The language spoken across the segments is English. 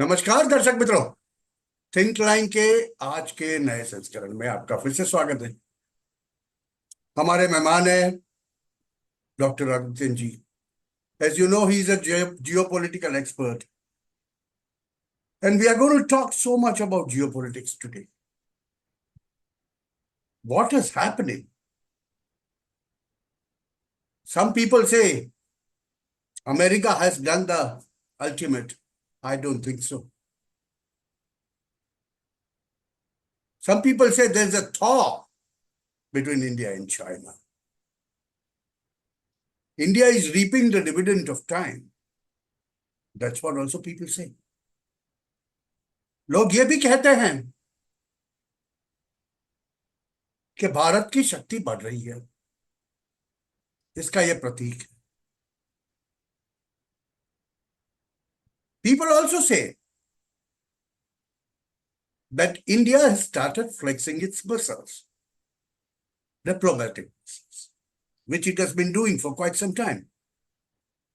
नमस्कार दर्शक मित्रों, थिंक लाइन के आज के नए संस्करण में आपका फिर से स्वागत है। हमारे मेहमान है doctor Adityan ji. As you know, he is a geopolitical expert, and we are going to talk so much about geopolitics today. What is happening? Some people say America has done the ultimate. I don't think so. Some people say there's a thaw between India and China. India is reaping the dividend of time. That's what also people say. लोग ये भी कहते हैं कि भारत की शक्ति बढ़ रही है, इसका ये प्रतीक है। People also say that India has started flexing its muscles, diplomatic muscles, which it has been doing for quite some time.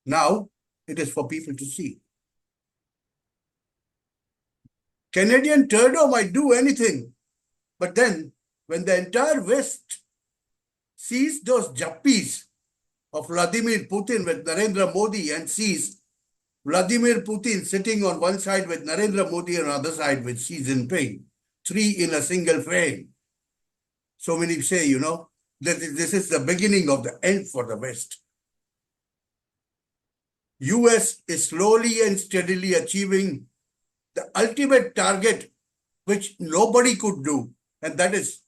Now it is for people to see. Canadian Trudeau might do anything, but then when the entire West sees those jappies of Vladimir Putin with Narendra Modi and sees Vladimir Putin sitting on one side with Narendra Modi on the other side with Xi Jinping, three in a single frame. So many say, that this is the beginning of the end for the West. US is slowly and steadily achieving the ultimate target, which nobody could do, and that is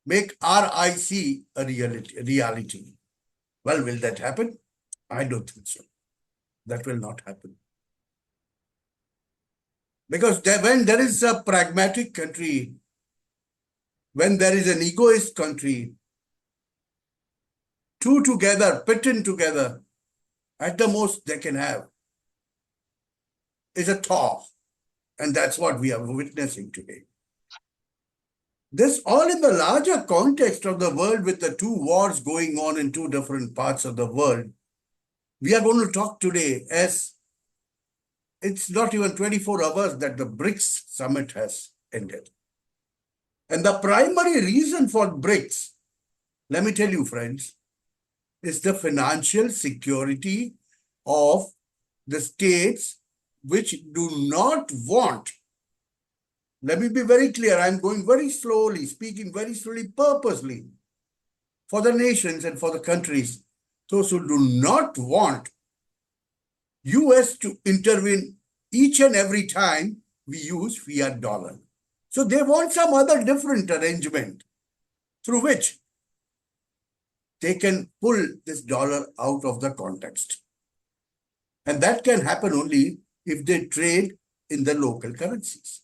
make RIC a reality. Well, will that happen? I don't think so. That will not happen. Because when there is a pragmatic country, when there is an egoist country, two together, pit in together, at the most they can have is a Thaw. And that's what we are witnessing today. This all in the larger context of the world with the two wars going on in two different parts of the world. We are going to talk today as it's not even 24 hours that the BRICS summit has ended. And the primary reason for BRICS, let me tell you, friends, is the financial security of the states which do not want. Let me be very clear. I'm going very slowly, speaking very slowly, purposely for the nations and for the countries. Those who do not want US to intervene each and every time we use fiat dollar. So they want some other different arrangement through which they can pull this dollar out of the context. And that can happen only if they trade in the local currencies.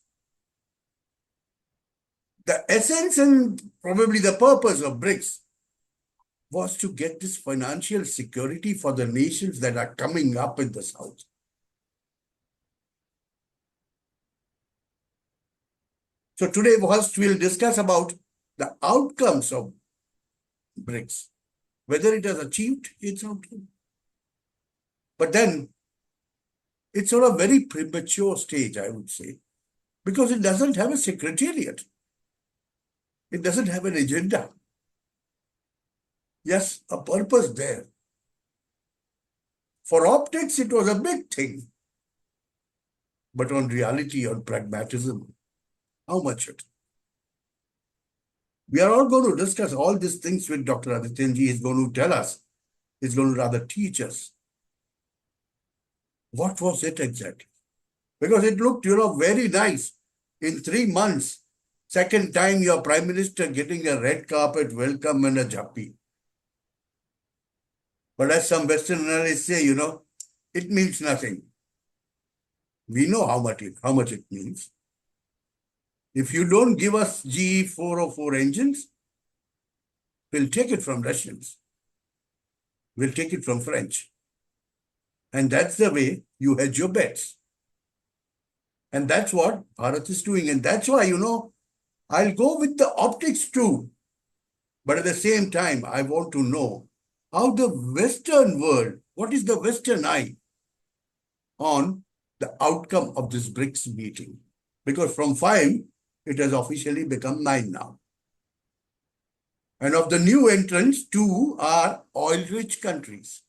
The essence and probably the purpose of BRICS was to get this financial security for the nations that are coming up in the South. So today, first we'll discuss about the outcomes of BRICS, whether it has achieved its outcome. But then, it's on a very premature stage, I would say, because it doesn't have a secretariat. It doesn't have an agenda. Yes, a purpose there. For optics, it was a big thing. But on reality, on pragmatism, how much it? We are all going to discuss all these things with Dr. Adityanjee. He's going to tell us. He's going to rather teach us. What was it exactly? Because it looked, very nice. In 3 months, second time your Prime Minister getting a red carpet welcome and a jappi. But as some Western analysts say, it means nothing. We know how much it means. If you don't give us GE 404 engines, we'll take it from Russians. We'll take it from French. And that's the way you hedge your bets. And that's what Bharat is doing. And that's why, I'll go with the optics too. But at the same time, I want to know how the Western world, what is the Western eye on the the outcome of this BRICS meeting. Because from 5, it has officially become 9 now. And of the new entrants, 2 are oil-rich countries.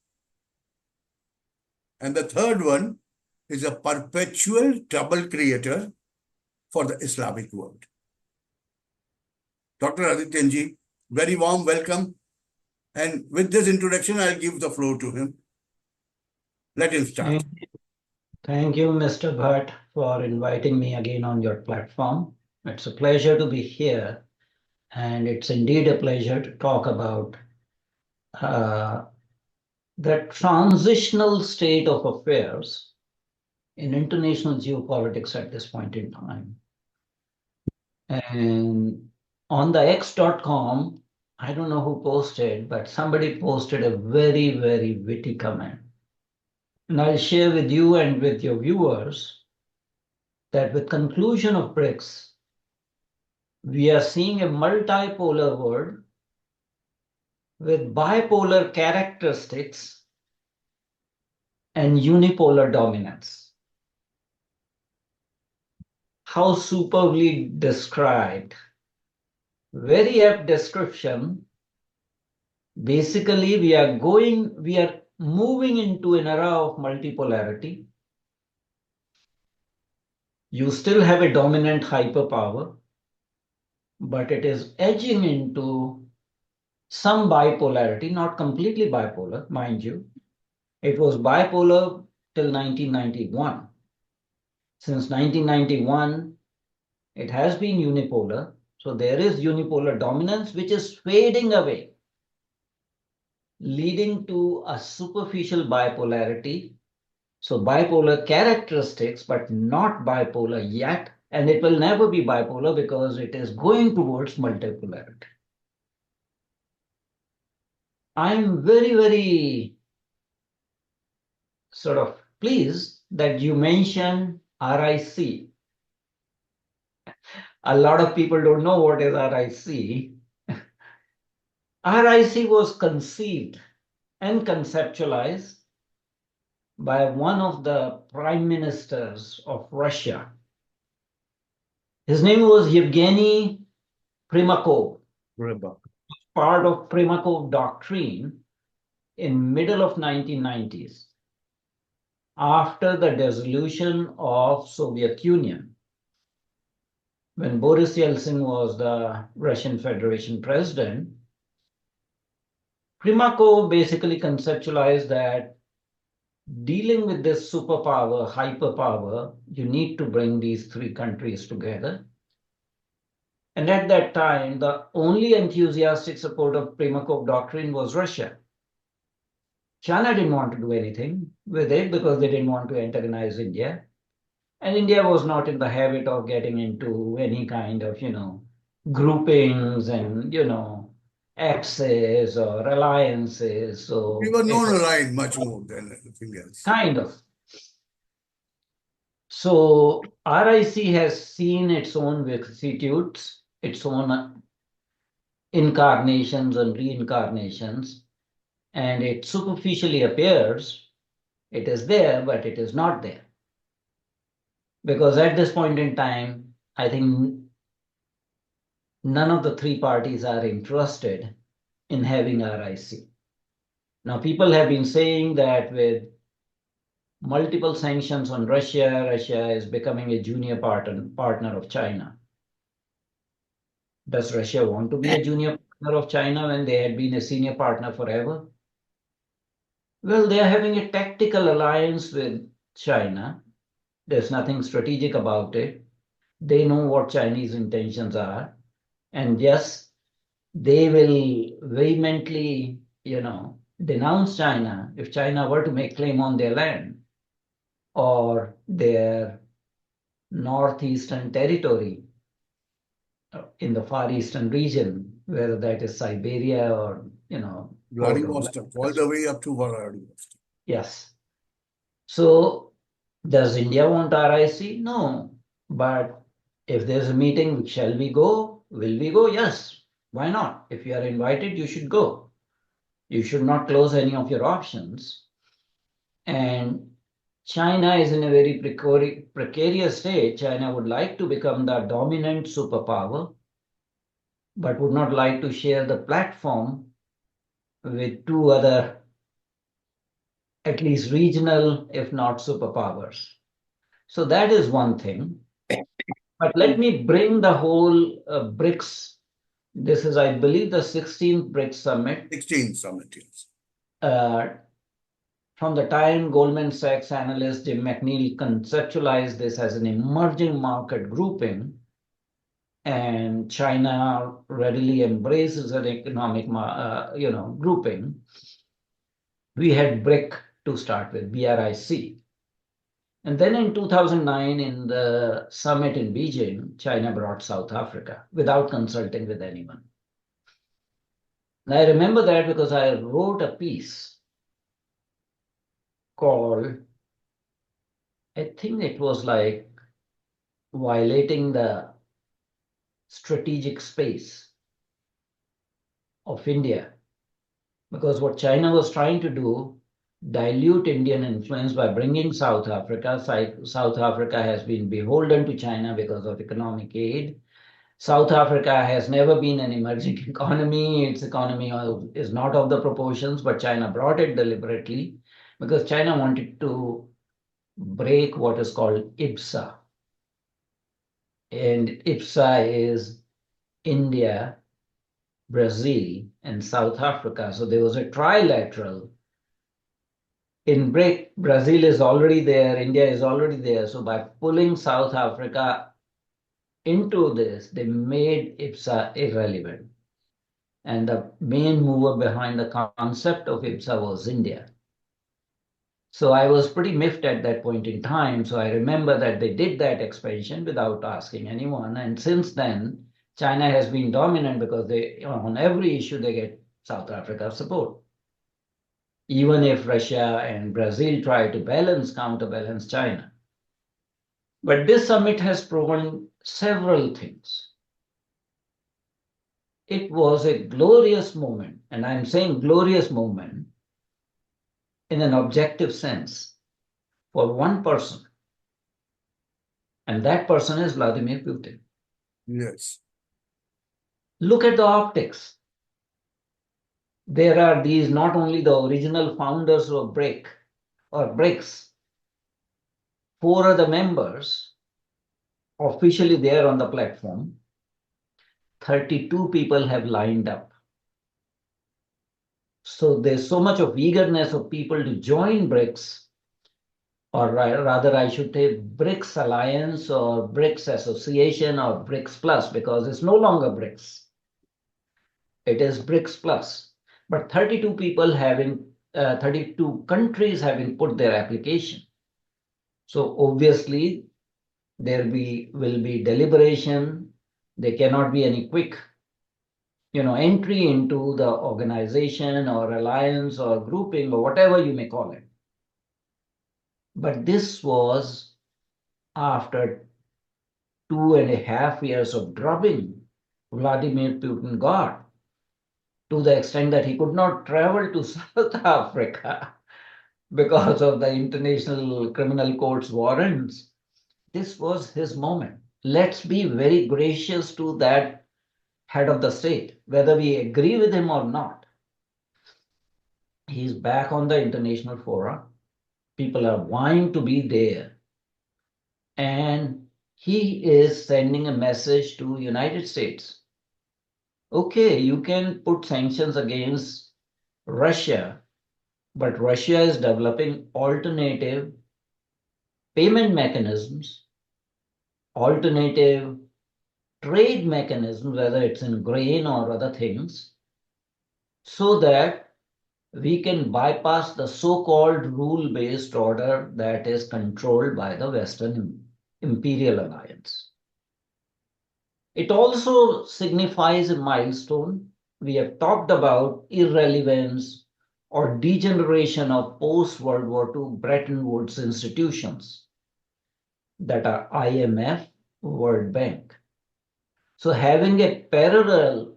And the third one is a perpetual trouble creator for the Islamic world. Dr. Adityanjee, very warm welcome. And with this introduction, I'll give the floor to him. Let him start. Thank you, Mr. Bhatt, for inviting me again on your platform. It's a pleasure to be here. And it's indeed a pleasure to talk about the transitional state of affairs in international geopolitics at this point in time. And on the x.com, I don't know who posted, but somebody posted a very, very witty comment. And I'll share with you and with your viewers that with conclusion of BRICS, we are seeing a multipolar world with bipolar characteristics and unipolar dominance. How superbly described. Very apt description. Basically, we are moving into an era of multipolarity. You still have a dominant hyperpower, but it is edging into some bipolarity, not completely bipolar, mind you. It was bipolar till 1991. Since 1991, it has been unipolar. So there is unipolar dominance, which is fading away, leading to a superficial bipolarity. So bipolar characteristics, but not bipolar yet. And it will never be bipolar because it is going towards multipolarity. I'm very, very sort of pleased that you mentioned RIC. A lot of people don't know what is RIC. RIC was conceived and conceptualized by one of the prime ministers of Russia. His name was Yevgeny Primakov, part of Primakov doctrine in middle of 1990s, after the dissolution of Soviet Union. When Boris Yeltsin was the Russian Federation president, Primakov basically conceptualized that dealing with this superpower, hyperpower, you need to bring these 3 countries together. And at that time, the only enthusiastic support of Primakov doctrine was Russia. China didn't want to do anything with it because they didn't want to antagonize India. And India was not in the habit of getting into any kind of, groupings and, axes or alliances. So we were non-aligned much more than anything else. Kind of. So RIC has seen its own vicissitudes, its own incarnations and reincarnations, and it superficially appears it is there, but it is not there. Because at this point in time, I think none of the 3 parties are interested in having RIC. Now, people have been saying that with multiple sanctions on Russia, Russia is becoming a junior partner of China. Does Russia want to be a junior partner of China when they had been a senior partner forever? Well, they are having a tactical alliance with China. There's nothing strategic about it. They know what Chinese intentions are. And yes, they will vehemently, denounce China if China were to make claim on their land or their northeastern territory in the Far Eastern region, whether that is Siberia or, Vladivostok, all the way up to Vladivostok. Yes. So does India want RIC? No. But if there's a meeting, shall we go? Will we go? Yes. Why not? If you are invited, you should go. You should not close any of your options. And China is in a very precarious state. China would like to become the dominant superpower, but would not like to share the platform with two other, at least regional, if not superpowers. So that is one thing. But let me bring the whole BRICS. This is, I believe, the 16th BRICS summit. 16th summit, yes. From the time Goldman Sachs analyst Jim McNeil conceptualized this as an emerging market grouping, and China readily embraces an economic, grouping, we had BRIC to start with, BRIC. And then in 2009, in the summit in Beijing, China brought South Africa without consulting with anyone. And I remember that because I wrote a piece called, I think it was like violating the strategic space of India. Because what China was trying to do, dilute Indian influence by bringing South Africa. South Africa has been beholden to China because of economic aid. South Africa has never been an emerging economy. Its economy is not of the proportions, but China brought it deliberately because China wanted to break what is called IBSA. And IBSA is India, Brazil, and South Africa. So there was a trilateral. In BRIC, Brazil is already there, India is already there. So by pulling South Africa into this, they made IBSA irrelevant. And the main mover behind the concept of IBSA was India. So I was pretty miffed at that point in time. So I remember that they did that expansion without asking anyone. And since then, China has been dominant because they, on every issue, they get South Africa's support. Even if Russia and Brazil try to counterbalance China. But this summit has proven several things. It was a glorious moment, and I'm saying glorious moment in an objective sense for one person. And that person is Vladimir Putin. Yes. Look at the optics. There are these not only the original founders of BRIC or BRICS, 4 other members officially there on the platform. 32 people have lined up. So there's so much of eagerness of people to join BRICS, or rather I should say BRICS Alliance or BRICS Association or BRICS Plus, because it's no longer BRICS. It is BRICS Plus. But 32 people 32 countries having put their application. So obviously there will be deliberation. There cannot be any quick entry into the organization or alliance or grouping or whatever you may call it. But this was after 2.5 years of drubbing Vladimir Putin got, to the extent that he could not travel to South Africa because of the International Criminal Court's warrants. This was his moment. Let's be very gracious to that head of the state, whether we agree with him or not. He's back on the international fora. People are vying to be there. And he is sending a message to United States. Okay, you can put sanctions against Russia, but Russia is developing alternative payment mechanisms, alternative trade mechanisms, whether it's in grain or other things, so that we can bypass the so-called rule-based order that is controlled by the Western Imperial Alliance. It also signifies a milestone. We have talked about irrelevance or degeneration of post-World War II Bretton Woods institutions that are IMF, World Bank. So having a parallel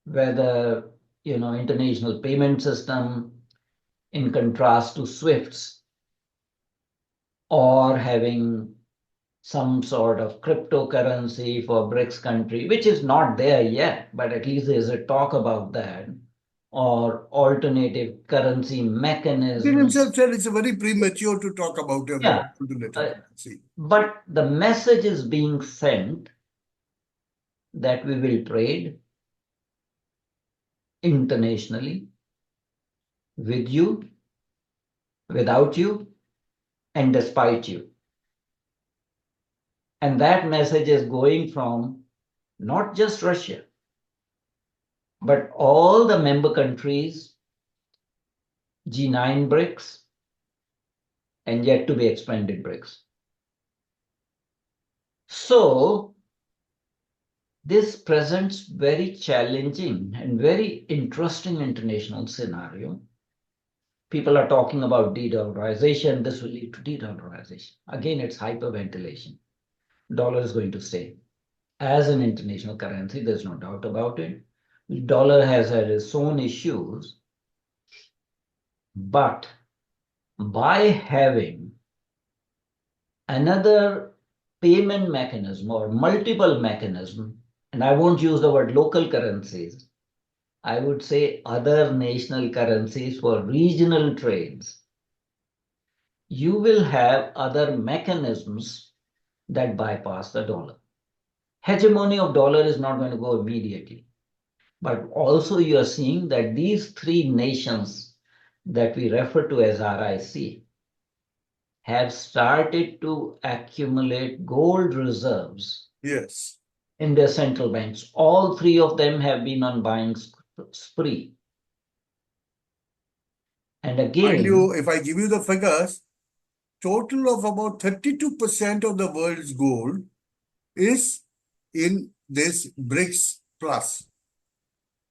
whether international payment system in contrast to SWIFT's or having some sort of cryptocurrency for BRICS country, which is not there yet, but at least there's a talk about that, or alternative currency Putin mechanisms. himself said it's very premature to talk about an Yeah, alternative currency. but the message is being sent that we will trade internationally with you, without you, and despite you. And that message is going from not just Russia, but all the member countries, G9 BRICS, and yet to be expanded BRICS. So this presents very challenging and very interesting international scenario. People are talking about de-dollarization. This will lead to de-dollarization. Again, it's hyperventilation. Dollar is going to stay as an international currency. There's no doubt about it. Dollar has had its own issues, but by having another payment mechanism or multiple mechanism, and I won't use the word local currencies, I would say other national currencies for regional trades, you will have other mechanisms that bypass the dollar. Hegemony of dollar is not going to go immediately, but also you are seeing that these three nations that we refer to as RIC have started to accumulate gold reserves Yes. in their central banks. All three of them have been on buying spree. And Mind again, you, if I give you the figures, total of about 32% of the world's gold is in this BRICS plus.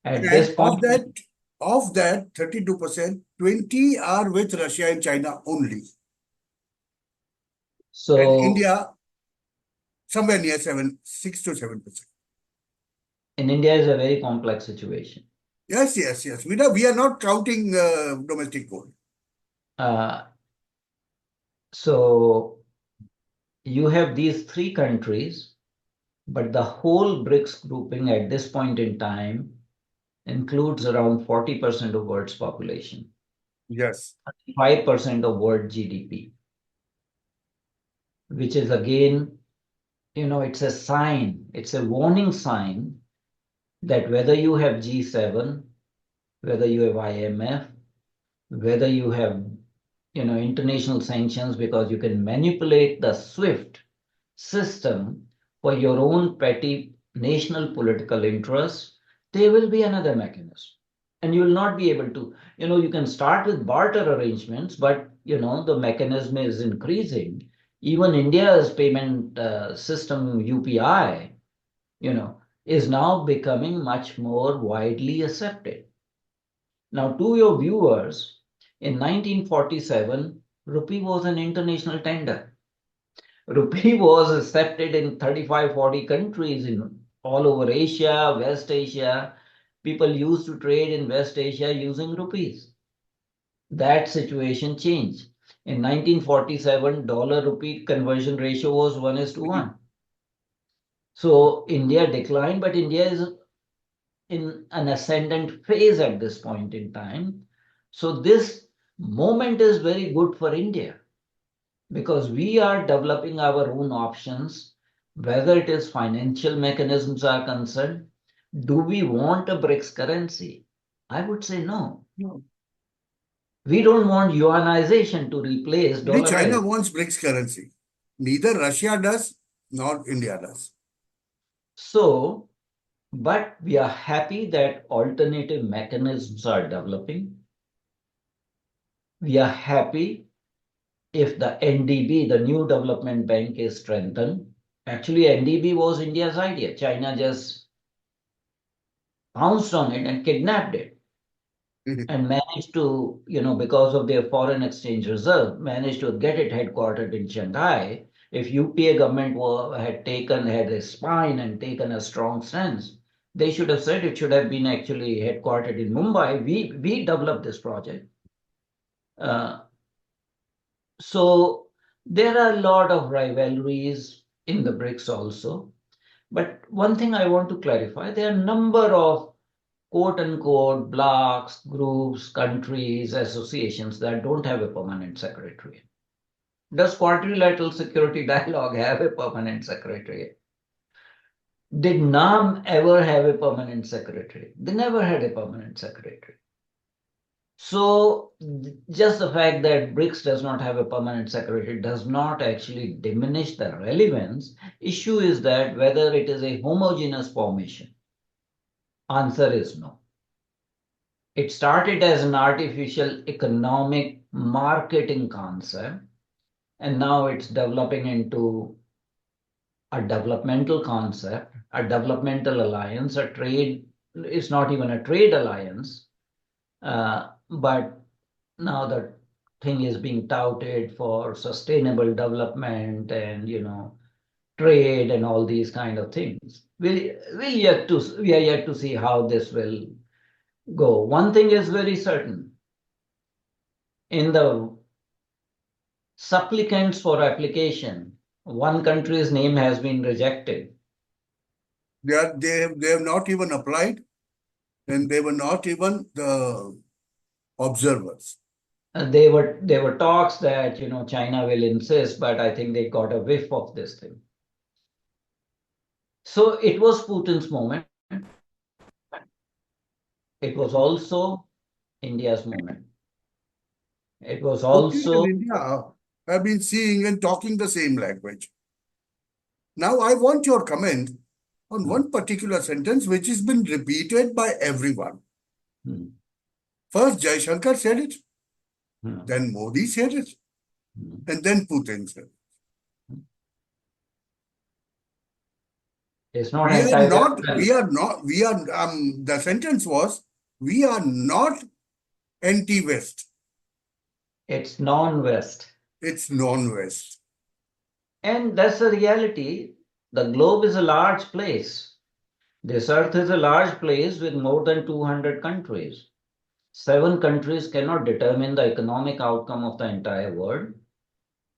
at And this point, of that 32%, 20 are with Russia and China only. And so India, somewhere near 6 to 7%. in India is a very complex situation. Yes, yes, yes. We are not counting domestic gold. Uh, so you have these three countries, but the whole BRICS grouping at this point in time includes around 40% of world's population, Yes. 5% of world GDP, which is again, it's a sign, it's a warning sign that whether you have G7, whether you have IMF, whether you have, international sanctions because you can manipulate the SWIFT system for your own petty national political interests, there will be another mechanism. And you will not be able to, you can start with barter arrangements, but, the mechanism is increasing. Even India's payment system, UPI, is now becoming much more widely accepted. Now, to your viewers, in 1947, rupee was an international tender. Rupee was accepted in 35, 40 countries in all over Asia, West Asia. People used to trade in West Asia using rupees. That situation changed. In 1947, dollar rupee conversion ratio was 1:1. So India declined, but India is in an ascendant phase at this point in time. So this moment is very good for India because we are developing our own options, whether it is financial mechanisms are concerned. Do we want a BRICS currency? I would say no. No. We don't want yuanization to replace Only China dollarization. wants BRICS currency. Neither Russia does, nor India does. So, but we are happy that alternative mechanisms are developing. We are happy if the NDB, the New Development Bank, is strengthened. Actually, NDB was India's idea. China just pounced on it and kidnapped it and managed to, because of their foreign exchange reserve, managed to get it headquartered in Shanghai. If UPA government had a spine and taken a strong stance, they should have said it should have been actually headquartered in Mumbai. We developed this project. So There are a lot of rivalries in the BRICS also. But one thing I want to clarify, there are a number of quote unquote blocs, groups, countries, associations that don't have a permanent secretary. Does Quadrilateral Security Dialogue have a permanent secretary? Did NAM ever have a permanent secretary? They never had a permanent secretary. So just the fact that BRICS does not have a permanent secretary does not actually diminish the relevance. Issue is that whether it is a homogeneous formation. Answer is no. It started as an artificial economic marketing concept, and now it's developing into a developmental concept, a developmental alliance, a trade. It's not even a trade alliance, but now the thing is being touted for sustainable development and trade and all these kind of things. We are yet to see how this will go. One thing is very certain: in the supplicants for application, one country's name has been rejected. They have not even applied, and they were not even the observers. There were talks that China will insist, but I think they got a whiff of this thing. So it was Putin's moment. It was also India's moment. It was Putin also and India have been seeing and talking the same language. Now, I want your comment on one particular sentence which has been repeated by everyone. First, Jaishankar said it, then Modi said it, and then Putin said it. It's not We are anti-Western. not, the sentence was, we are not anti-West. It's non-West. It's non-West. And that's the reality. The globe is a large place. This earth is a large place with more than 200 countries. 7 countries cannot determine the economic outcome of the entire world.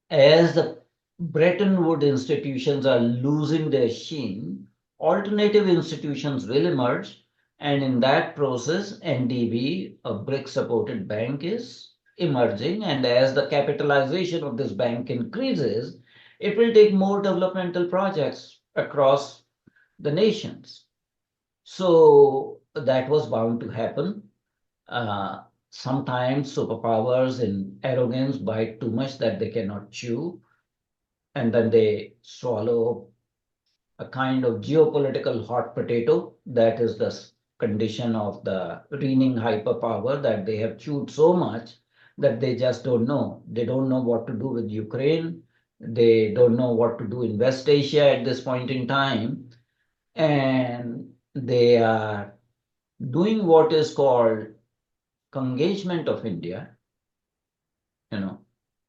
As the Bretton Woods institutions are losing their sheen, alternative institutions will emerge, and in that process, NDB, a BRICS-supported bank, is emerging. And as the capitalization of this bank increases, it will take more developmental projects across the nations. So that was bound to happen. Sometimes superpowers in arrogance bite too much that they cannot chew, and then they swallow a kind of geopolitical hot potato. That is the condition of the reigning hyperpower, that they have chewed so much that they just don't know. They don't know what to do with Ukraine. They don't know what to do in West Asia at this point in time. And they are doing what is called engagement of India.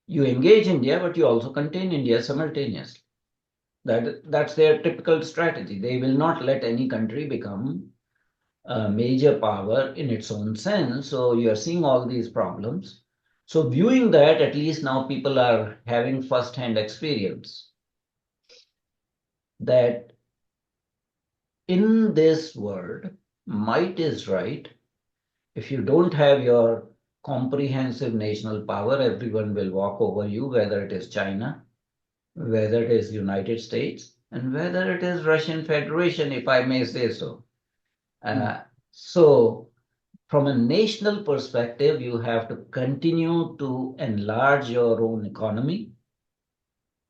You engage India, but you also contain India simultaneously. That's their typical strategy. They will not let any country become a major power in its own sense. So you are seeing all these problems. So viewing that, at least now people are having first-hand experience that in this world, might is right. If you don't have your comprehensive national power, everyone will walk over you, whether it is China, whether it is United States, and whether it is Russian Federation, if I may say so. So from a national perspective, you have to continue to enlarge your own economy,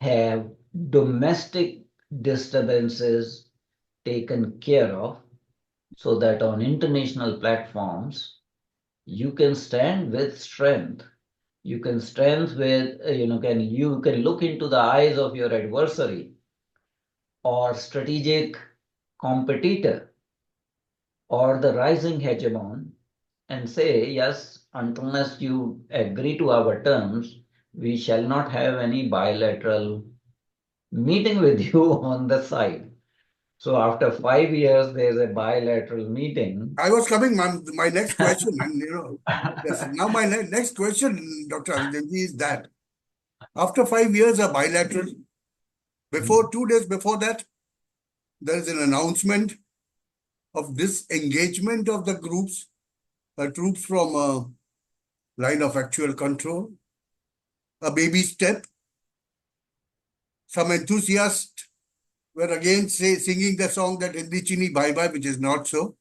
have domestic disturbances taken care of, so that on international platforms, you can stand with strength. You can stand with, you can look into the eyes of your adversary or strategic competitor or the rising hegemon and say, yes, unless you agree to our terms, we shall not have any bilateral meeting with you on the side. So after 5 years, there's a bilateral meeting. I was coming, my next question, and yes, now my next question, Dr. Adityanjee, is that After 5 years, a bilateral. Before 2 days before that, there is an announcement of disengagement of the troops from line of actual control. A baby step. Some enthusiasts were again singing the song that Hindi Chini Bye Bye, which is not so.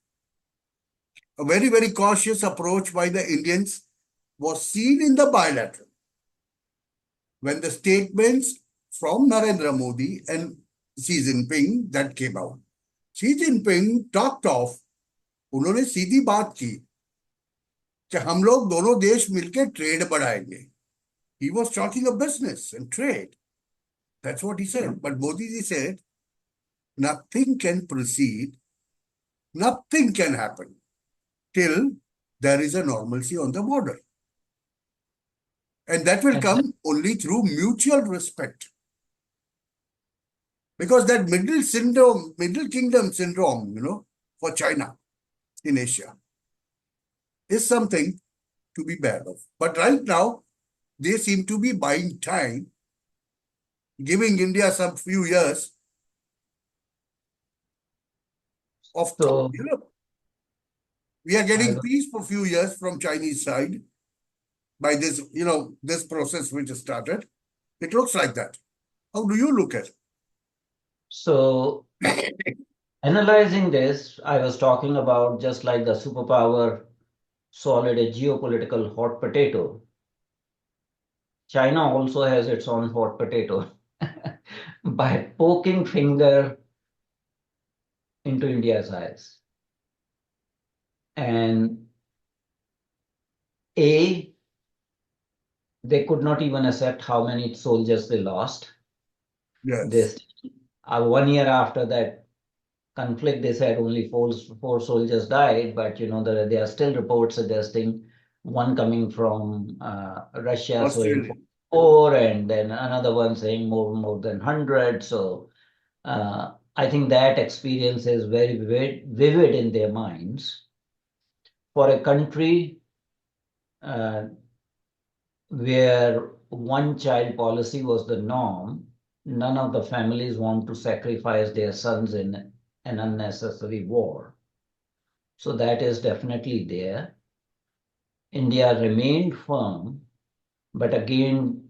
A very, very cautious approach by the Indians was seen in the bilateral when the statements from Narendra Modi and Xi Jinping that came out. Xi Jinping talked of, उन्होंने सीधी बात की कि हम लोग दोनों देश मिलकर trade बढ़ाएंगे. He was talking of business and trade. That's what he said. But Modi ji said, nothing can proceed, nothing can happen till there is a normalcy on the border. And that will come only through mutual respect. Because that middle kingdom syndrome, for China in Asia is something to be bad of. But right now, they seem to be buying time, giving India some few years of So we are getting peace for a few years from Chinese side by this process which started. It looks like that. How do you look at it? So analyzing this, I was talking about just like the superpower solid a geopolitical hot potato. China also has its own hot potato by poking finger into India's eyes. And they could not even accept how many soldiers they lost. Yes. 1 year after that conflict, they said only four soldiers died, but there are still reports suggesting one coming from Russia saying Australia. 4, and then another one saying more than 100. So I think that experience is very vivid in their minds. For a country where one-child policy was the norm, none of the families want to sacrifice their sons in an unnecessary war. So that is definitely there. India remained firm, but again,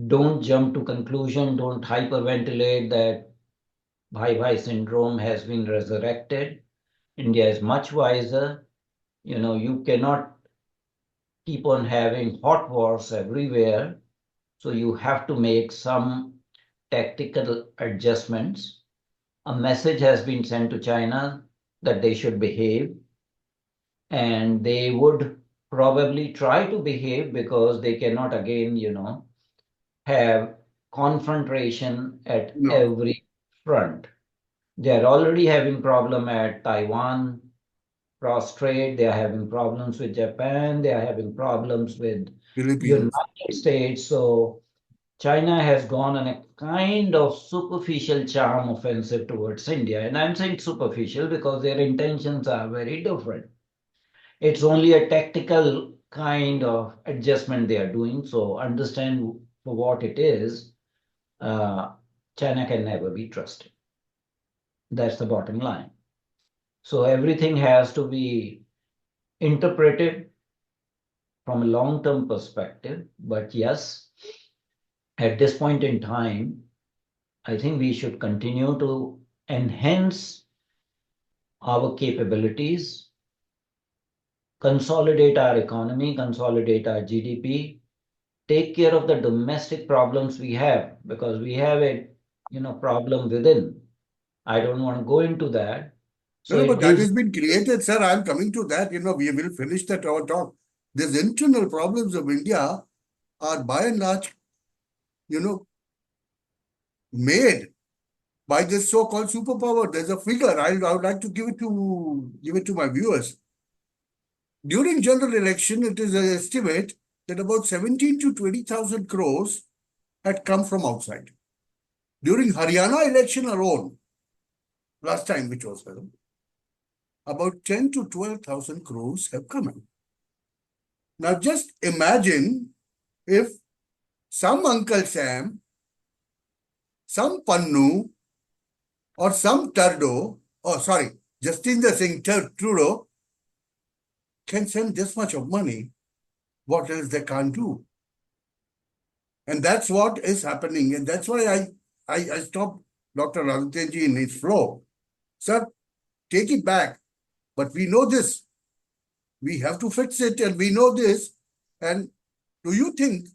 don't jump to conclusion, don't hyperventilate that Bhai syndrome has been resurrected. India is much wiser. You cannot keep on having hot wars everywhere. So you have to make some tactical adjustments. A message has been sent to China that they should behave, and they would probably try to behave because they cannot again, have confrontation at every front. They are already having problem at Taiwan, cross trade. They are having problems with Japan. They are having problems with Philippines. United States. So China has gone on a kind of superficial charm offensive towards India. And I'm saying superficial because their intentions are very different. It's only a tactical kind of adjustment they are doing. So understand for what it is. China can never be trusted. That's the bottom line. So everything has to be interpreted from a long-term perspective. But yes, at this point in time, I think we should continue to enhance our capabilities, consolidate our economy, consolidate our GDP, take care of the domestic problems we have, because we have a problem within. I don't want to go into that. So No, it but that gives has been created, sir. I'm coming to that. We will finish that our talk. These internal problems of India are by and large, made by this so-called superpower. There's a figure. I would like to give it to my viewers. During general election, it is an estimate that about 17 to 20,000 crores had come from outside. During Haryana election alone, last time which was held, about 10 to 12,000 crores have come in. Now just imagine if some Uncle Sam, some Pannu, or some Turdo, oh sorry, Jacinda Singh Trudeau can send this much of money. What else they can't do? And that's what is happening. And that's why I stopped Dr. Adityanjee in his flow. Sir, take it back. But we know this. We have to fix it, and we know this. And do you think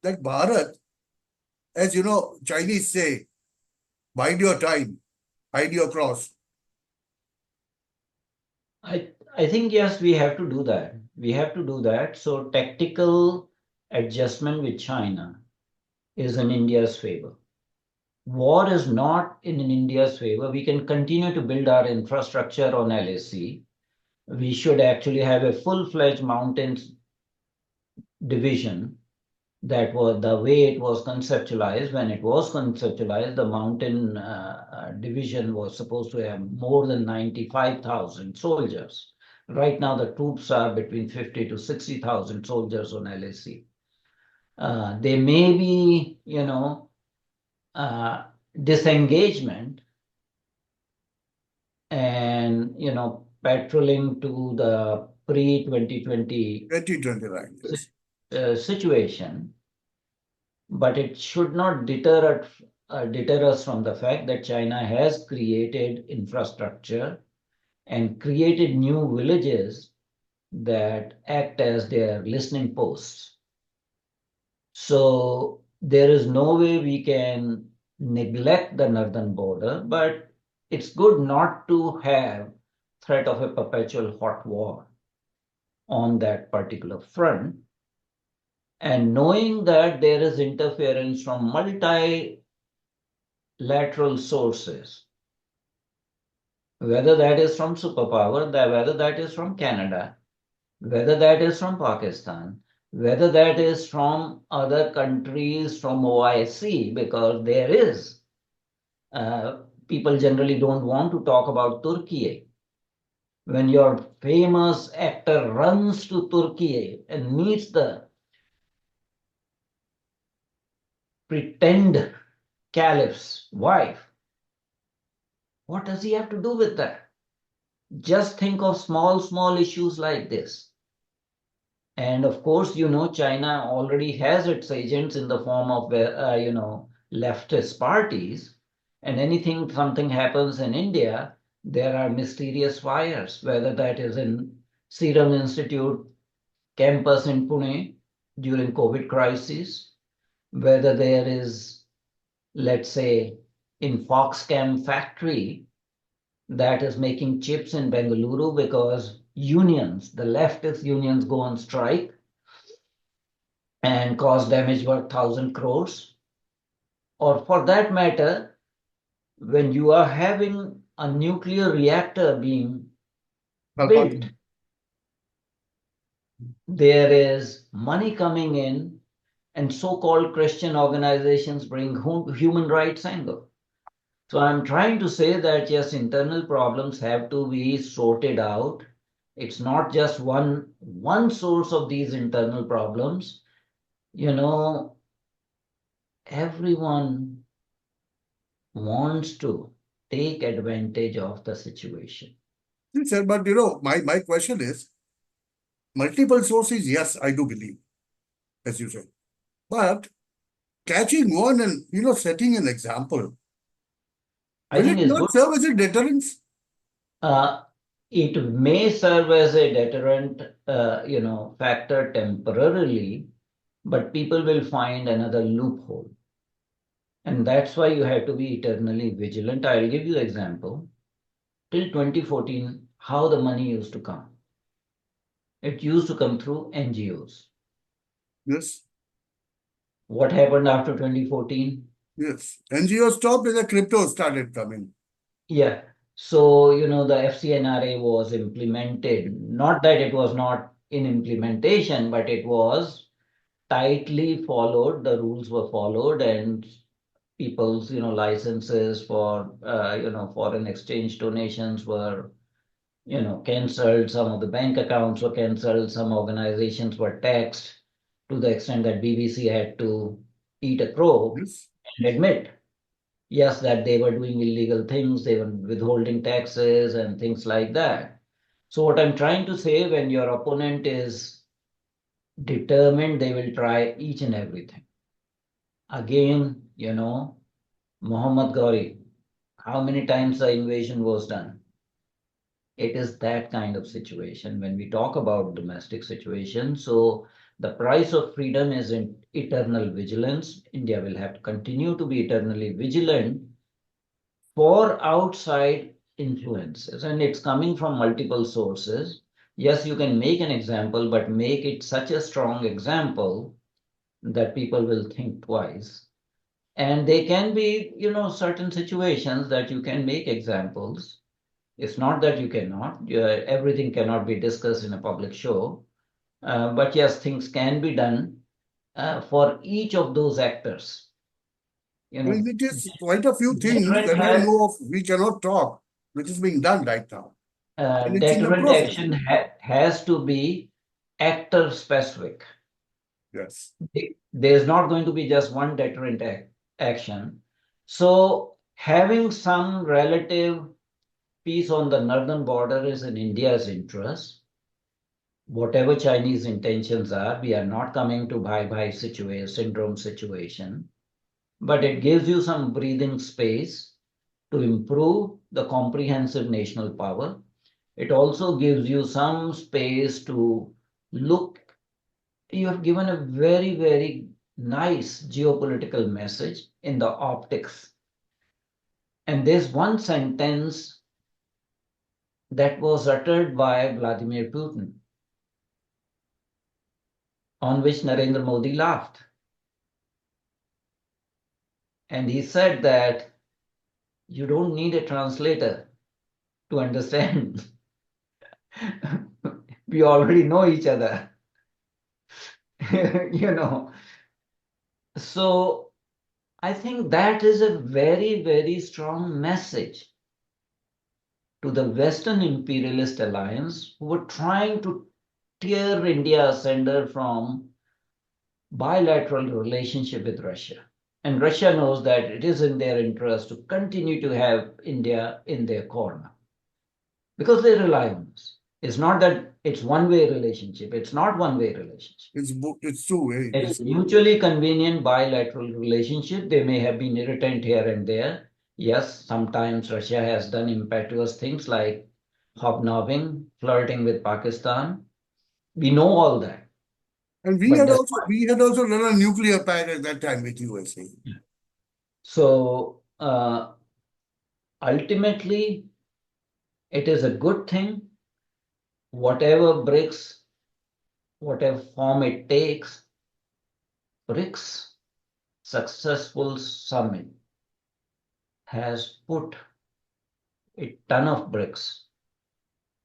that Bharat, as you know, Chinese say, bide your time, hide your cross? I think, yes, we have to do that. We have to do that. So tactical adjustment with China is in India's favor. War is not in India's favor. We can continue to build our infrastructure on LAC. We should actually have a full-fledged mountains division. That was the way it was conceptualized. When it was conceptualized, the mountain division was supposed to have more than 95,000 soldiers. Right now, the troops are between 50 to 60,000 soldiers on LAC. There may be, disengagement and, patrolling to the pre-2020 2029, yes. situation, but it should not deter us from the fact that China has created infrastructure and created new villages that act as their listening posts. So there is no way we can neglect the northern border, but it's good not to have threat of a perpetual hot war on that particular front. And knowing that there is interference from multilateral sources, whether that is from superpower, whether that is from Canada, whether that is from Pakistan, whether that is from other countries from OIC, because there is, people generally don't want to talk about Turkey. When your famous actor runs to Turkey and meets the pretend caliph's wife, what does he have to do with that? Just think of small issues like this. And of course, China already has its agents in the form of, leftist parties. And something happens in India, there are mysterious fires, whether that is in Serum Institute campus in Pune during COVID crisis, whether there is, let's say, in Foxcam factory that is making chips in Bengaluru because unions, the leftist unions, go on strike and cause damage worth 1,000 crores. Or for that matter, when you are having a nuclear reactor being built, there is money coming in, and so-called Christian organizations bring human rights angle. So I'm trying to say that, yes, internal problems have to be sorted out. It's not just one source of these internal problems. Everyone wants to take advantage of the situation. Yes, sir, but my question is, multiple sources, yes, I do believe, as you said. But catching one and setting an example, I will think it it's not good. serve as a deterrence? It may serve as a deterrent, factor temporarily, but people will find another loophole. And that's why you have to be eternally vigilant. I'll give you an example. Till 2014, how the money used to come. It used to come through NGOs. Yes. What happened after 2014? Yes. NGO stopped and the crypto started coming. Yeah. So, the FCNRA was implemented. Not that it was not in implementation, but it was tightly followed. The rules were followed, and people's, licenses for, foreign exchange donations were, cancelled. Some of the bank accounts were cancelled. Some organizations were taxed to the extent that BBC had to eat a crow Yes. and admit, yes, that they were doing illegal things, they were withholding taxes and things like that. So what I'm trying to say, when your opponent is determined, they will try each and everything. Again, Muhammad Ghori, how many times the invasion was done? It is that kind of situation when we talk about domestic situation. So the price of freedom is in eternal vigilance. India will have to continue to be eternally vigilant for outside influences, and it's coming from multiple sources. Yes, you can make an example, but make it such a strong example that people will think twice. And they can be, certain situations that you can make examples. It's not that you cannot. Everything cannot be discussed in a public show. But yes, things can be done for each of those actors. And it is quite a few things Deterrent that I has know of, we cannot talk, which is being done right now. And it's in the deterrent process. action has to be actor specific. Yes. There's not going to be just one deterrent action. So having some relative peace on the northern border is in India's interest. Whatever Chinese intentions are, we are not coming to bye-bye syndrome situation, but it gives you some breathing space to improve the comprehensive national power. It also gives you some space to look. You have given a very, very nice geopolitical message in the optics. And there's one sentence that was uttered by Vladimir Putin, on which Narendra Modi laughed. And he said that you don't need a translator to understand. We already know each other. you know. So I think that is a very, very strong message to the Western imperialist alliance who were trying to tear India asunder from bilateral relationship with Russia. And Russia knows that it is in their interest to continue to have India in their corner because they rely on us. It's not that it's one-way relationship. It's not one-way relationship. It's two-way. It's mutually convenient bilateral relationship. They may have been irritant here and there. Yes, sometimes Russia has done impetuous things like hobnobbing, flirting with Pakistan. We know all that. And But we had also run a nuclear pact at that time with USA. so ultimately, it is a good thing. Whatever BRICS, whatever form it takes, BRICS successful summit has put a ton of bricks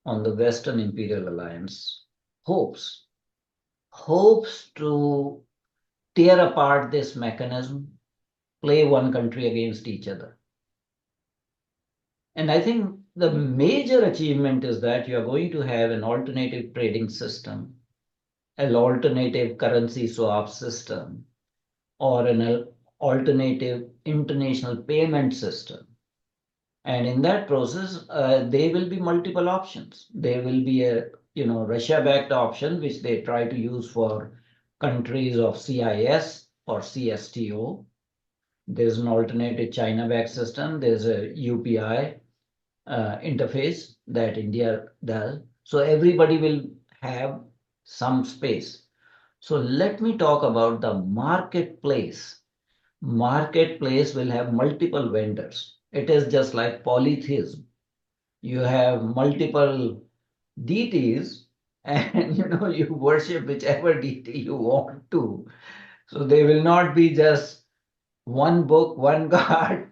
on the Western Imperial Alliance hopes to tear apart this mechanism, play one country against each other. And I think the major achievement is that you are going to have an alternative trading system, an alternative currency swap system, or an alternative international payment system. And in that process, there will be multiple options. There will be a Russia-backed option, which they try to use for countries of CIS or CSTO. There's an alternative China-backed system. There's a UPI interface that India does. So everybody will have some space. So let me talk about the marketplace. Marketplace will have multiple vendors. It is just like polytheism. You have multiple deities and you worship whichever deity you want to. So there will not be just one book, one God,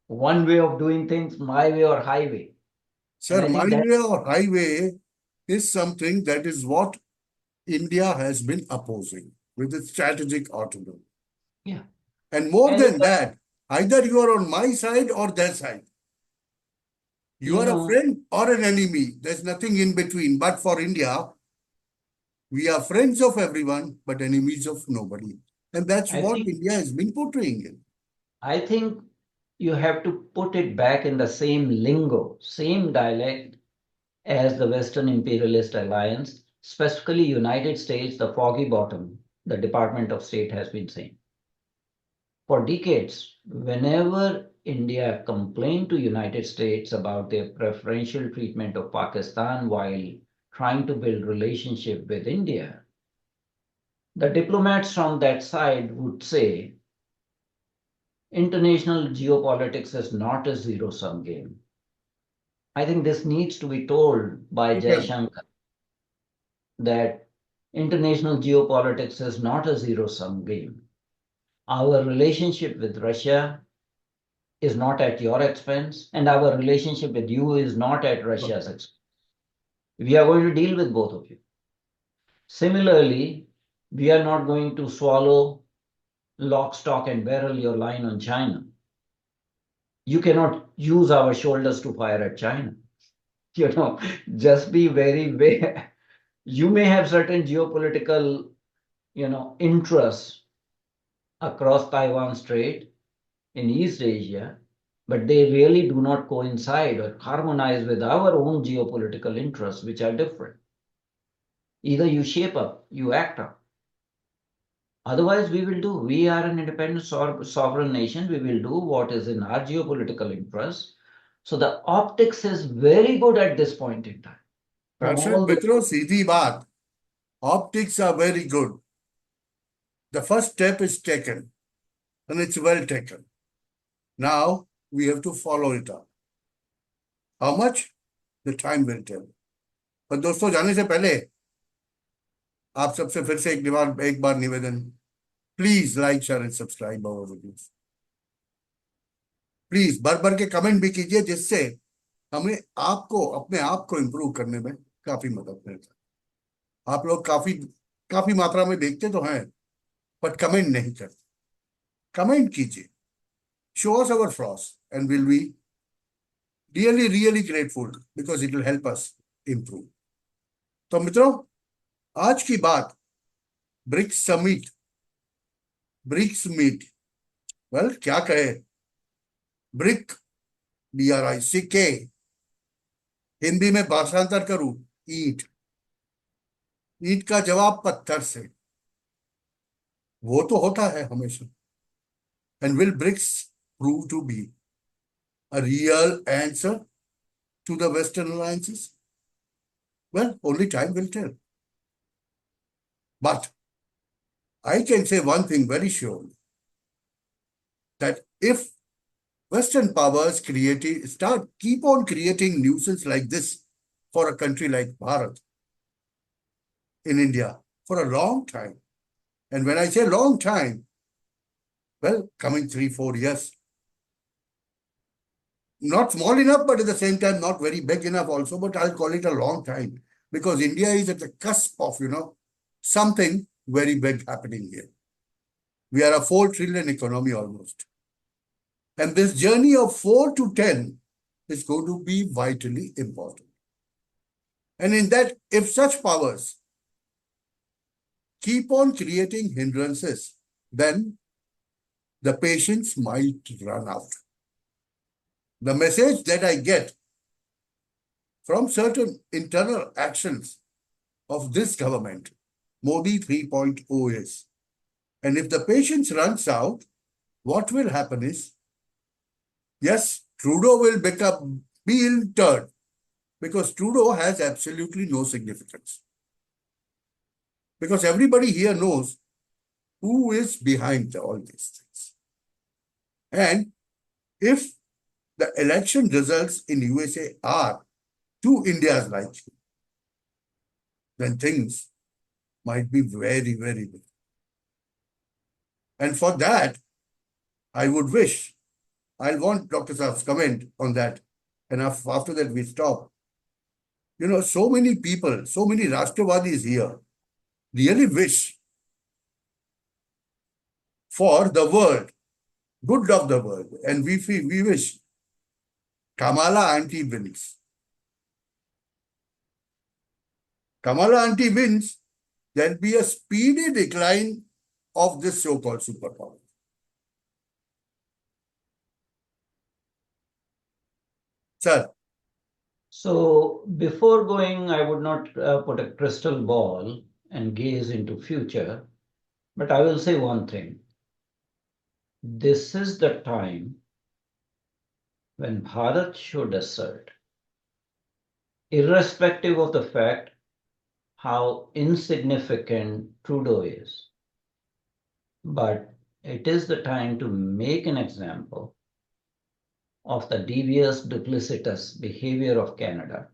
one way of doing things, my way or highway. And Sir, I my think that, way or highway is something that is what India has been opposing with its strategic autonomy. yeah. And more And than that, either you are on my side or their side. You are a friend or an enemy. There's nothing in between. But for India, we are friends of everyone, but enemies of nobody. And that's I what think India has been portraying it. I think you have to put it back in the same lingo, same dialect as the Western imperialist alliance, specifically United States, the foggy bottom, the Department of State has been saying. For decades, whenever India complained to United States about their preferential treatment of Pakistan while trying to build relationship with India, the diplomats from that side would say international geopolitics is not a zero-sum game. I think this needs to be told by Okay. Jaishankar that international geopolitics is not a zero-sum game. Our relationship with Russia is not at your expense, and our relationship with you is not at Russia's expense. We are going to deal with both of you. Similarly, we are not going to swallow lock, stock, and barrel your line on China. You cannot use our shoulders to fire at China. Just be very aware. You may have certain geopolitical, interests across Taiwan Strait in East Asia, but they really do not coincide or harmonize with our own geopolitical interests, which are different. Either you shape up, you act up. Otherwise, we are an independent sovereign nation. We will do what is in our geopolitical interests. So the optics is very good at this point in time. From Darshit all the Mitro, सीधी बात. Optics are very good. The first step is taken, and it's well taken. Now we have to follow it up. How much? The time will tell. पर दोस्तों जाने से पहले आप सबसे फिर से एक बार निवेदन, please like share and subscribe our videos. Please भर भर के कमेंट भी कीजिए, जिससे हमें आपको अपने आप को इम्प्रूव करने में काफी मदद मिलता है. आप लोग काफी काफी मात्रा में देखते तो हैं, पर कमेंट नहीं करते. कमेंट कीजिए, show us our flaws, and will be really really grateful because it will help us improve. तो मित्रों, आज की बात BRICS summit, BRICS meet, well क्या कहे. ब्रिक, BRICK, हिंदी में भाषांतर करूं, ईंट. ईंट का जवाब पत्थर से, वो तो होता है हमेशा. And will BRICS prove to be a real answer to the Western alliances? Well, only time will tell. But I can say one thing very surely, that if Western powers keep on creating nuisance like this for a country like Bharat in India for a long time, and when I say long time, well, coming 3-4 years, not small enough, but at the same time not very big enough also, but I'll call it a long time, because India is at the cusp of, something very big happening here. We are a 4 trillion economy almost. And this journey of 4 to 10 is going to be vitally important. And in that, if such powers keep on creating hindrances, then the patience might run out. The message that I get from certain internal actions of this government, Modi 3.0, is, and if the patience runs out, what will happen is, yes, Trudeau will be in third, because Trudeau has absolutely no significance. Because everybody here knows who is behind all these things. And if the election results in USA are to India's liking, then things might be very, very big. And for that, I would wish, I'll want Dr. Saab's comment on that. And after that, we stop. So many people, so many Rashtrawadis here really wish for the world, good of the world. And we wish Kamala auntie wins. Kamala auntie wins, there'll be a speedy decline of this so-called superpower. Sir, So before going, I would not put a crystal ball and gaze into future, but I will say one thing. This is the time when Bharat should assert, irrespective of the fact how insignificant Trudeau is, but it is the time to make an example of the devious, duplicitous behavior of Canada,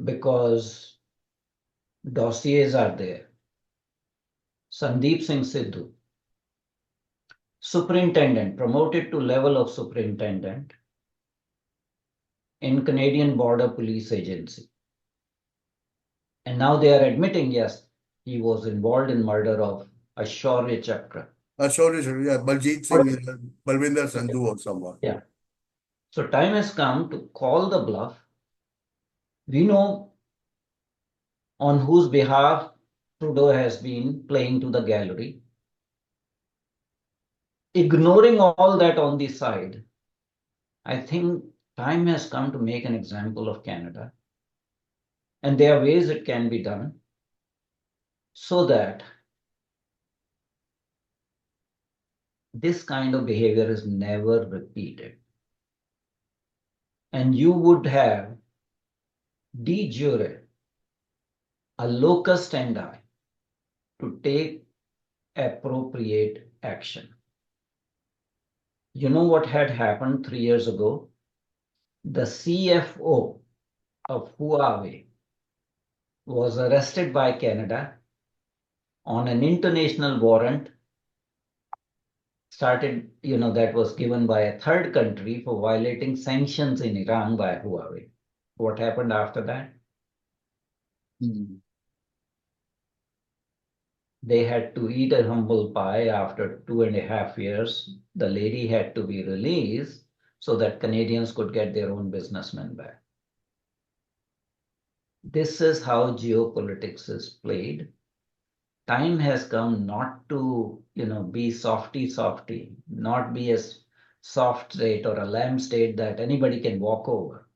because dossiers are there. Sandeep Singh Sidhu, superintendent, promoted to level of superintendent in Canadian Border Police Agency. And now they are admitting, yes, he was involved in murder of Aishwarya Chakra. sorry, Baljit Singh, Balwinder Sandhu or someone. Yeah. So time has come to call the bluff. We know on whose behalf Trudeau has been playing to the gallery. Ignoring all that on the side, I think time has come to make an example of Canada. And there are ways it can be done so that this kind of behavior is never repeated. And you would have de jure a locus standi to take appropriate action. You know what had happened 3 years ago? The CFO of Huawei was arrested by Canada on an international warrant that was given by a third country for violating sanctions in Iran by Huawei. What happened after that? They had to eat a humble pie after 2.5 years. The lady had to be released so that Canadians could get their own businessmen back. This is how geopolitics is played. Time has come not to, be softy, not be a soft state or a lamb state that anybody can walk over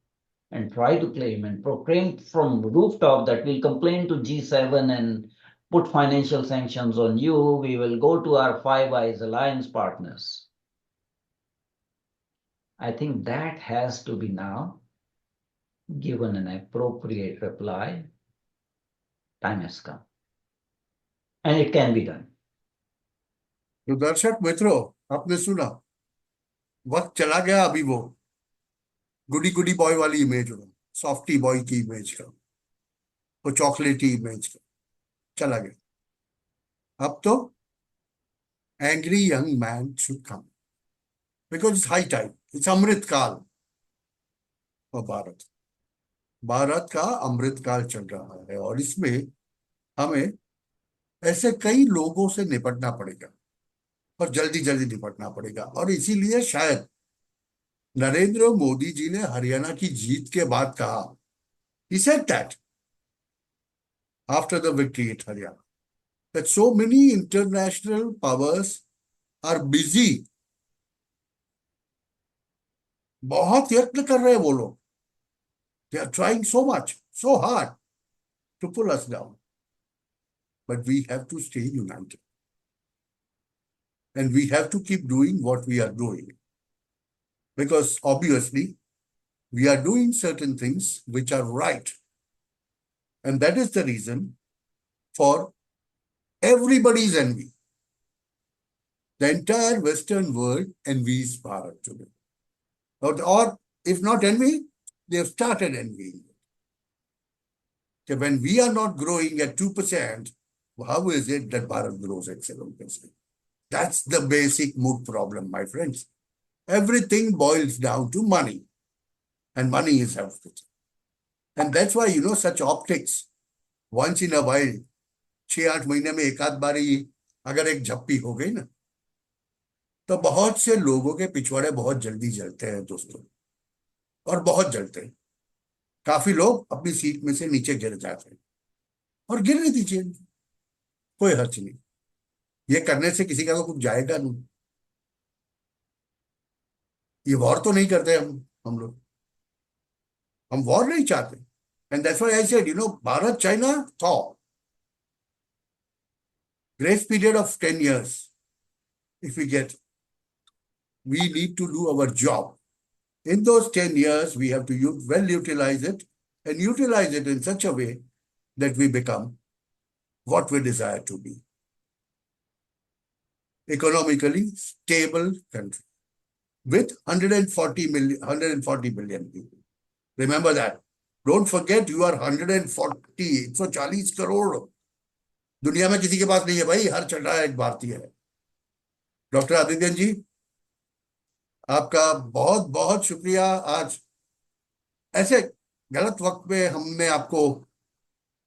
and try to claim and proclaim from rooftop that we'll complain to G7 and put financial sanctions on you. We will go to our Five Eyes alliance partners. I think that has to be now given an appropriate reply. Time has come. And it can be done. तो दर्शक मित्रों, आपने सुना, वक्त चला गया अभी वो गुडी गुडी बॉय वाली इमेज हो, सॉफ्टी बॉय की इमेज का, वो चॉकलेटी इमेज का चला गया. अब तो angry young man should come, because it's high time, it's Amrit Kaal for Bharat का अमृत काल चल रहा है, और इसमें हमें ऐसे कई लोगों से निपटना पड़ेगा और जल्दी जल्दी निपटना पड़ेगा. और इसीलिए शायद नरेंद्र मोदी जी ने हरियाणा की जीत के बाद कहा, he said that after the victory at Haryana, that so many international powers are busy. बहुत यत्न कर रहे हैं वो लोग. They are trying so much, so hard to pull us down. But we have to stay united. And we have to keep doing what we are doing. Because obviously, we are doing certain things which are right. And that is the reason for everybody's envy. The entire Western world envies Bharat today. Or if not envy, they have started envying it. So when we are not growing at 2%, how is it that Bharat grows at 7%? That's the basic mood problem, my friends. Everything boils down to money. And money is everything. And that's why, such optics, once in a while, 6-8 महीने में एक आध बारी अगर एक झप्पी हो गई ना, तो बहुत से लोगों के पिछवाड़े बहुत जल्दी जलते हैं दोस्तों, और बहुत जलते हैं. काफी लोग अपनी सीट में से नीचे गिर जाते हैं, और गिरने दीजिए, कोई हर्ज नहीं. ये करने से किसी का तो कुछ जाएगा नहीं। ये वॉर तो नहीं करते हम लोग, हम वॉर नहीं चाहते। And that's why I said, Bharat China thaw, grace period of 10 years. If we get, we need to do our job. In those 10 years, we have to well utilize it, and utilize it in such a way that we become what we desire to be. Economically stable country with 140 billion people. Remember that. Don't forget, you are 140, 140 crore. दुनिया में किसी के पास नहीं है भाई, हर छठा एक भारतीय है. डॉक्टर आदित्यन जी, आपका बहुत बहुत शुक्रिया. आज ऐसे गलत वक्त में हमने आपको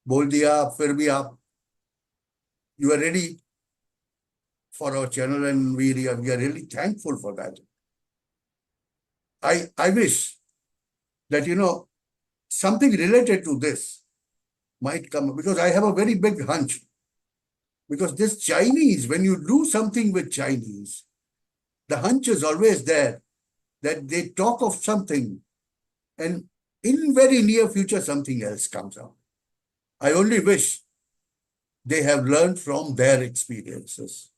बोल दिया, फिर भी आप, you are ready for our channel, and we are really thankful for that. I wish that, something related to this might come, because I have a very big hunch. Because this Chinese, when you do something with Chinese, the hunch is always there that they talk of something, and in very near future, something else comes out. I only wish they have learned from their experiences.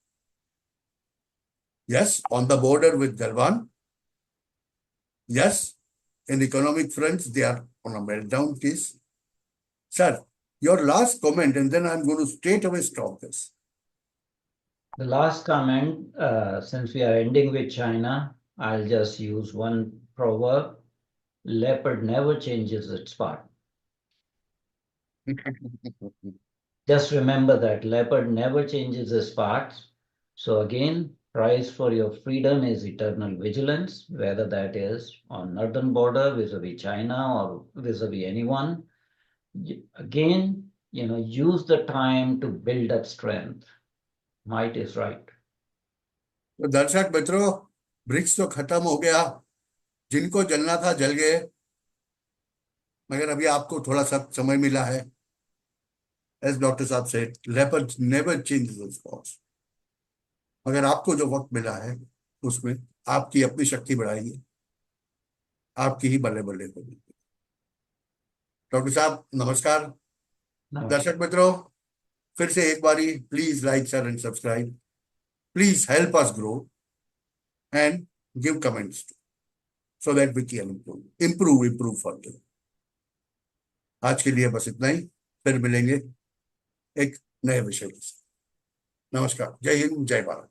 Yes, on the border with Galwan. Yes, in economic fronts, they are on a meltdown case. Sir, your last comment, and then I'm going to straight away stop this. The last comment, since we are ending with China, I'll just use one proverb: leopard never changes its part. Just remember that leopard never changes its parts. So again, price for your freedom is eternal vigilance, whether that is on northern border vis-a-vis China or vis-a-vis anyone. Again, use the time to build up strength. Might is right. तो दर्शक मित्रों, BRICS तो खत्म हो गया, जिनको जलना था जल गए, मगर अभी आपको थोड़ा सा समय मिला है. एज डॉक्टर साहब से, leopard never changes its course. मगर आपको जो वक्त मिला है, उसमें आपकी अपनी शक्ति बढ़ाइए, आपकी ही बल्ले बल्ले होगी. डॉक्टर साहब नमस्कार. दर्शक मित्रों, फिर से एक बारी please like, share and subscribe. Please help us grow and give comments so that we can improve further. आज के लिए बस इतना ही. फिर मिलेंगे एक नए विषय के साथ. नमस्कार. जय हिंद, जय भारत.